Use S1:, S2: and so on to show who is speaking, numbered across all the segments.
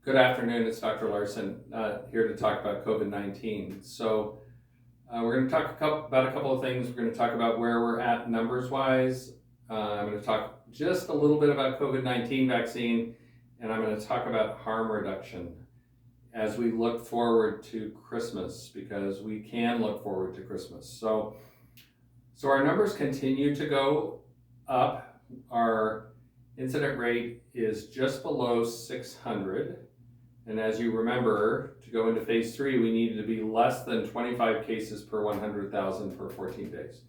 S1: Good afternoon, it's Dr. Larson here to talk about COVID-19. We're going to talk about a couple of things. We're going to talk about where we're at numbers-wise. I'm going to talk just a little bit about COVID-19 vaccine, and I'm going to talk about harm reduction as we look forward to Christmas, because we can look forward to Christmas. So our numbers continue to go up. Our incident rate is just below 600. And as you remember, to go into phase 3, we needed to be less than 25 cases per 100,000 for 14 days.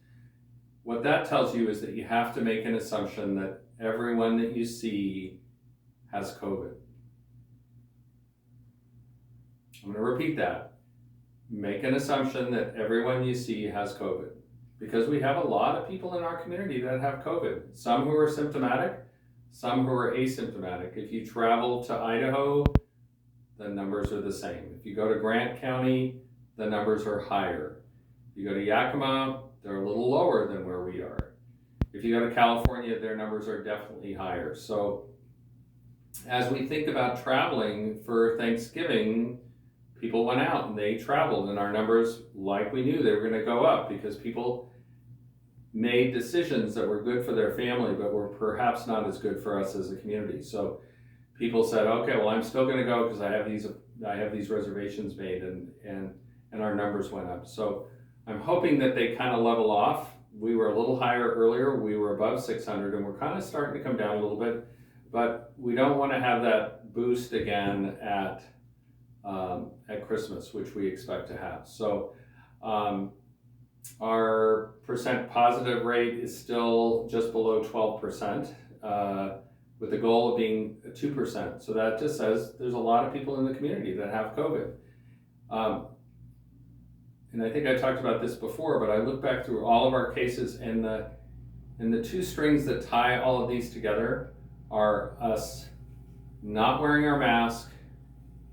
S1: What that tells you is that you have to make an assumption that everyone that you see has COVID. I'm going to repeat that. Make an assumption that everyone you see has COVID, because we have a lot of people in our community that have COVID. Some who are symptomatic, some who are asymptomatic. If you travel to Idaho, the numbers are the same. If you go to Grant County, the numbers are higher. If you go to Yakima, they're a little lower than where we are. If you go to California, their numbers are definitely higher. So as we think about traveling for Thanksgiving, people went out and they traveled, and our numbers, like we knew they were going to go up, because people made decisions that were good for their family but were perhaps not as good for us as a community. So people said, okay, well, I'm still going to go because I have these reservations made, and our numbers went up. So I'm hoping that they kind of level off. We were a little higher earlier. We were above 600, and we're kind of starting to come down a little bit, but we don't want to have that boost again at Christmas, which we expect to have. So our percent positive rate is still just below 12%. With the goal of being 2%. So that just says there's a lot of people in the community that have COVID. And I think I talked about this before, but I look back through all of our cases, and the two strings that tie all of these together are us not wearing our mask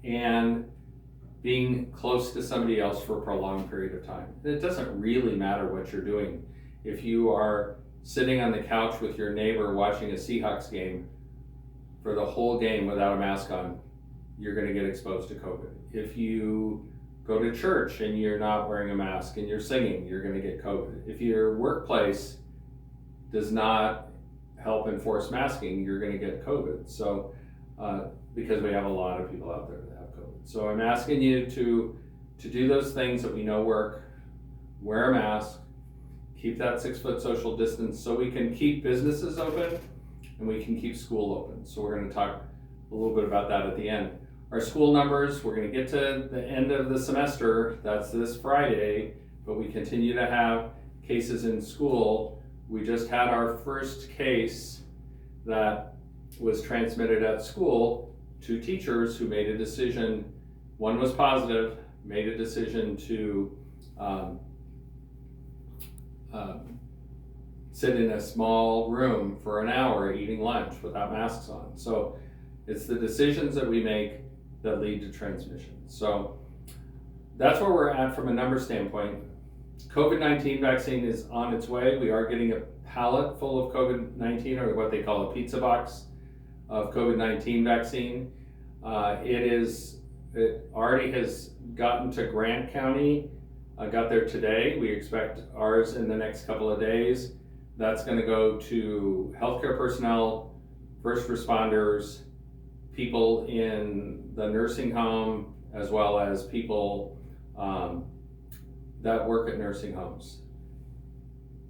S1: and being close to somebody else for a prolonged period of time. It doesn't really matter what you're doing. If you are sitting on the couch with your neighbor watching a Seahawks game for the whole game without a mask on, you're going to get exposed to COVID. If you go to church and you're not wearing a mask and you're singing, you're going to get COVID. If your workplace does not help enforce masking, you're going to get COVID. So, because we have a lot of people out there that have COVID. So I'm asking you to do those things that we know work. Wear a mask, keep that 6-foot social distance, so we can keep businesses open and we can keep school open. So we're going to talk a little bit about that at the end. Our school numbers, we're going to get to the end of the semester, that's this Friday, but we continue to have cases in school. We just had our first case that was transmitted at school to teachers who made a decision. One was positive, made a decision to sit in a small room for an hour eating lunch without masks on. So it's the decisions that we make that lead to transmission. So that's where we're at from a number standpoint. COVID-19 vaccine is on its way. We are getting a pallet full of COVID-19, or what they call a pizza box of COVID-19 vaccine. It already has gotten to Grant County. Got there today. We expect ours in the next couple of days. That's going to go to healthcare personnel, first responders, people in the nursing home, as well as people that work at nursing homes.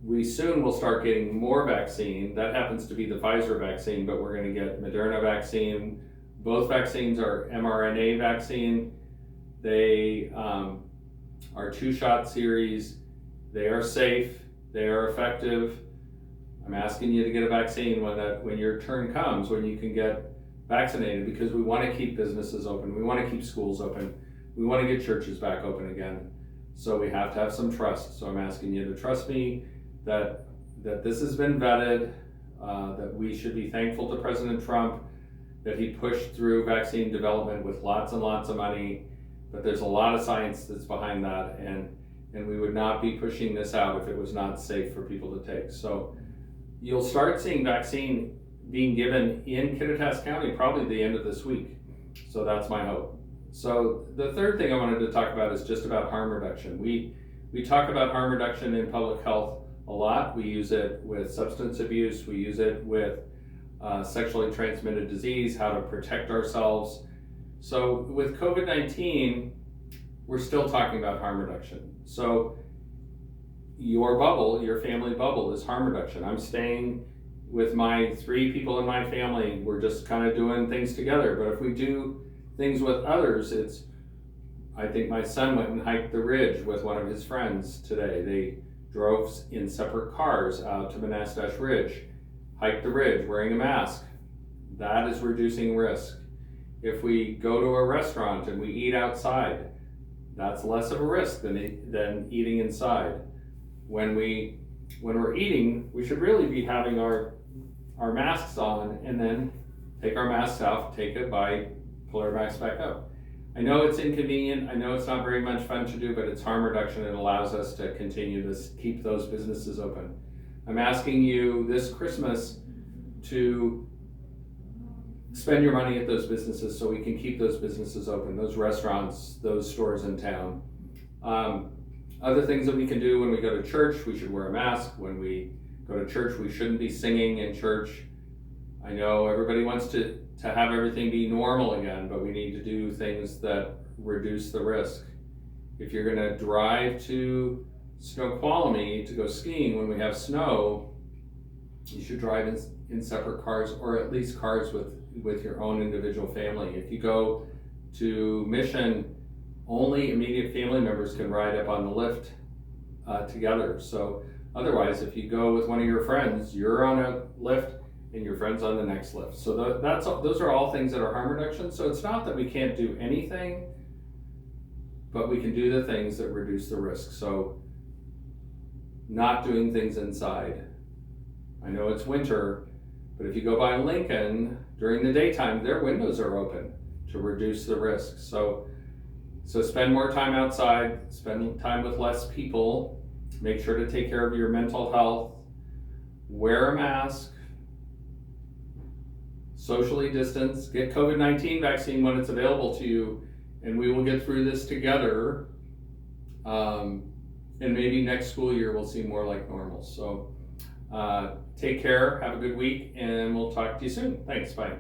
S1: We soon will start getting more vaccine. That happens to be the Pfizer vaccine, but we're going to get Moderna vaccine. Both vaccines are mRNA vaccine. They are 2-shot series. They are safe. They are effective. I'm asking you to get a vaccine when your turn comes, when you can get vaccinated, because we want to keep businesses open. We want to keep schools open. We want to get churches back open again. So we have to have some trust. So I'm asking you to trust me that this has been vetted, that we should be thankful to President Trump that he pushed through vaccine development with lots and lots of money, but there's a lot of science that's behind that, and we would not be pushing this out if it was not safe for people to take. So you'll start seeing vaccine being given in Kittitas County probably the end of this week. So that's my hope. So the third thing I wanted to talk about is just about harm reduction. We talk about harm reduction in public health a lot. We use it with substance abuse. We use it with sexually transmitted disease, how to protect ourselves. So with COVID-19, we're still talking about harm reduction. So your bubble, your family bubble, is harm reduction. I'm staying with my 3 people in my family. We're just kind of doing things together. But if we do things with others, I think my son went and hiked the ridge with one of his friends today. They drove in separate cars out to Monastash Ridge, hiked the ridge wearing a mask. That is reducing risk. If we go to a restaurant and we eat outside, that's less of a risk than eating inside. When we're eating, we should really be having our masks on and then take our masks off, take a bite, pull our masks back up. I know it's inconvenient, I know it's not very much fun to do, but it's harm reduction. It allows us to continue this, keep those businesses open. I'm asking you this Christmas to spend your money at those businesses so we can keep those businesses open, those restaurants, those stores in town. Other things that we can do: when we go to church, we should wear a mask. When we go to church, we shouldn't be singing in church. I know everybody wants to have everything be normal again, but we need to do things that reduce the risk. If you're gonna drive to Snoqualmie to go skiing when we have snow, you should drive in separate cars, or at least cars with your own individual family. If you go to Mission, only immediate family members can ride up on the lift together. So otherwise, if you go with one of your friends, you're on a lift and your friend's on the next lift. So those are all things that are harm reduction. So it's not that we can't do anything, but we can do the things that reduce the risk. So not doing things inside. I know it's winter, but if you go by Lincoln during the daytime, their windows are open to reduce the risk. So spend more time outside, spend time with less people, make sure to take care of your mental health, wear a mask, socially distance, get COVID-19 vaccine when it's available to you, and we will get through this together. And maybe next school year we'll see more like normal. So take care, have a good week, and we'll talk to you soon. Thanks, bye.